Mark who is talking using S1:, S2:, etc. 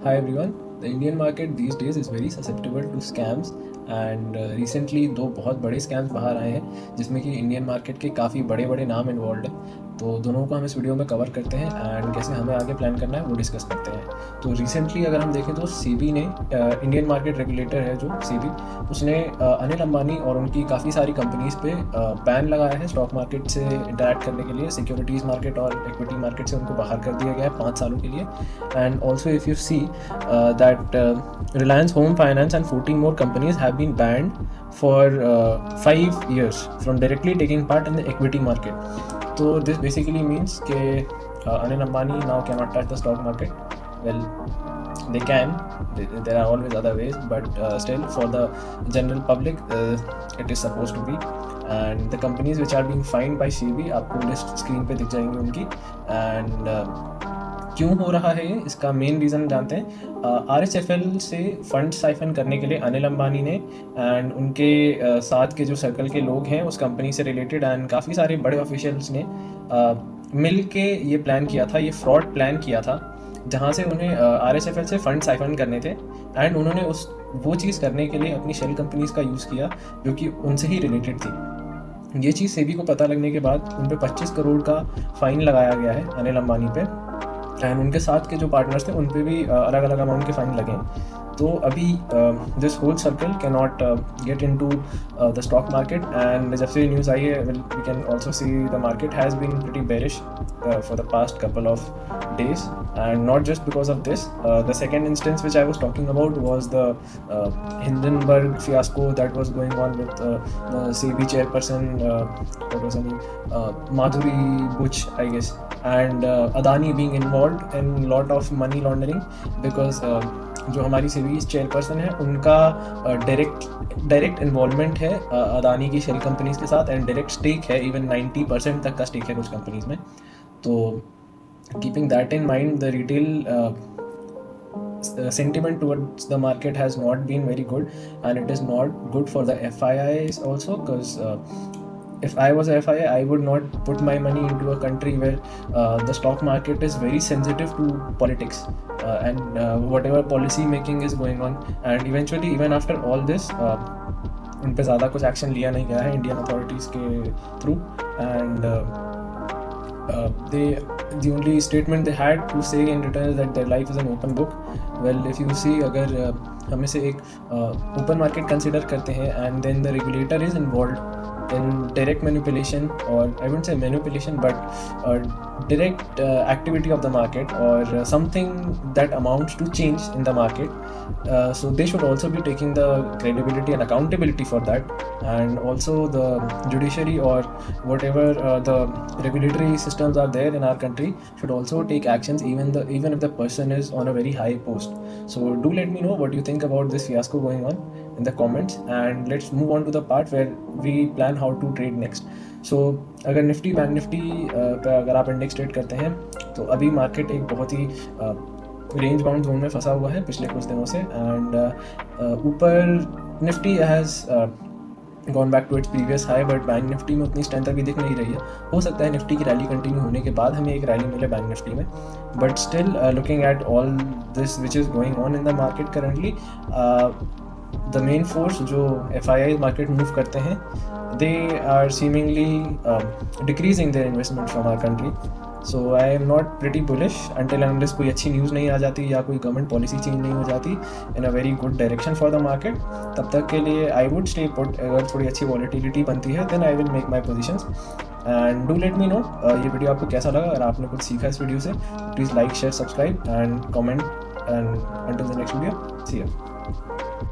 S1: Hi everyone. The Indian market these days is very susceptible to scams and recently दो बहुत बड़े scams बाहर आए हैं जिसमें कि इंडियन मार्केट के काफ़ी बड़े बड़े नाम इन्वॉल्व हैं। तो दोनों को हम इस वीडियो में कवर करते हैं एंड कैसे हमें आगे प्लान करना है वो डिस्कस करते हैं। तो रिसेंटली अगर हम देखें तो सेबी ने इंडियन मार्केट रेगुलेटर है जो सेबी, उसने अनिल अंबानी और उनकी काफ़ी सारी कंपनीज़ पे बैन लगाया है स्टॉक मार्केट से इंटरैक्ट करने के लिए। सिक्योरिटीज़ मार्केट और इक्विटी मार्केट से उनको बाहर कर दिया गया है 5 सालों के लिए। And also if you see that Reliance Home Finance and 14 more companies have been banned for 5 years from directly taking part in the equity market. So this basically means that Anil Ambani now cannot touch the stock market. Well, they can. There are always other ways, but still for the general public, it is supposed to be. And the companies which are being fined by SEBI, आपको list screen पे दिख जाएंगी उनकी। And क्यों हो रहा है ये, इसका मेन रीज़न जानते हैं। RHFL से फंड साइफन करने के लिए अनिल अंबानी ने एंड उनके साथ के जो सर्कल के लोग हैं उस कंपनी से रिलेटेड एंड काफ़ी सारे बड़े ऑफिशियल्स ने मिल के ये प्लान किया था, ये फ्रॉड प्लान किया था जहाँ से उन्हें RHFL से फंड साइफन करने थे। एंड उन्होंने वो चीज़ करने के लिए अपनी शेल कंपनीज़ का यूज़ किया जो कि उनसे ही रिलेटेड थी। ये चीज़ सेबी को पता लगने के बाद उन पर 25 करोड़ का फ़ाइन लगाया गया है अनिल अंबानी पे। एंड उनके साथ के जो पार्टनर्स थे उन पे भी अलग अलग अमाउंट के फाइन लगे हैं। तो अभी this whole circle can not get into the stock market. And जब से न्यूज़ आई है we can also see the market has been pretty bearish for the past couple of days, and not just because of this. The second instance which I was talking about was the Hindenburg fiasco that was going on with the SEBI chairperson, what was her name, Madhuri Buch, I guess, and Adani being involved in lot of money laundering because जो हमारी SEBI chairperson है उनका direct involvement है अदानी की shell companies के साथ and direct stake है, even 90% तक का स्टेक है कुछ कंपनीज़ में। तो keeping that in mind the retail sentiment towards the market has not been very good, and it is not good for the FIIs also, because if I was a FII, I would not put my money into a country where the stock market is very sensitive to politics and whatever policy making is going on. And eventually even after all this उन पे ज़्यादा कुछ action लिया नहीं गया है Indian authorities के through. And the only statement they had to say in return is that their life is an open book. Well, if you see, अगर हम इसे एक open market consider करते हैं and then the regulator is involved in direct manipulation, or I wouldn't say manipulation but direct activity of the market, or something that amounts to change in the market, so they should also be taking the credibility and accountability for that. And also the judiciary or whatever the regulatory systems are there in our country should also take actions even if the person is on a very high post. So do let me know what you think about this fiasco going on in the comments, and let's move on to the part where we plan how to trade next. So अगर Nifty bank Nifty पे अगर आप index trade करते हैं तो अभी market एक बहुत ही रेंज बाउंड जोन में फंसा हुआ है पिछले कुछ दिनों से। एंड ऊपर Nifty has gone back to its previous high, but bank Nifty में उतनी स्ट्रेंथ अभी दिख नहीं रही है। हो सकता है निफ्टी की रैली कंटिन्यू होने के बाद हमें एक रैली मिले बैंक निफ्टी में, but still looking at all this which is going on in the market currently, the main force जो FII मार्केट मूव करते हैं they are seemingly decreasing their investment from our country. So I am not pretty bullish until unless कोई अच्छी news नहीं आ जाती या कोई government policy change नहीं हो जाती in a very good direction for the market. तब तक के लिए आई वुड स्टे पुट। अगर थोड़ी अच्छी वॉलेटिलिटी बनती है then I will make my positions. And do let me know ये वीडियो आपको कैसा लगा। अगर आपने कुछ सीखा इस वीडियो से please like share subscribe and comment, and until the next video, see you.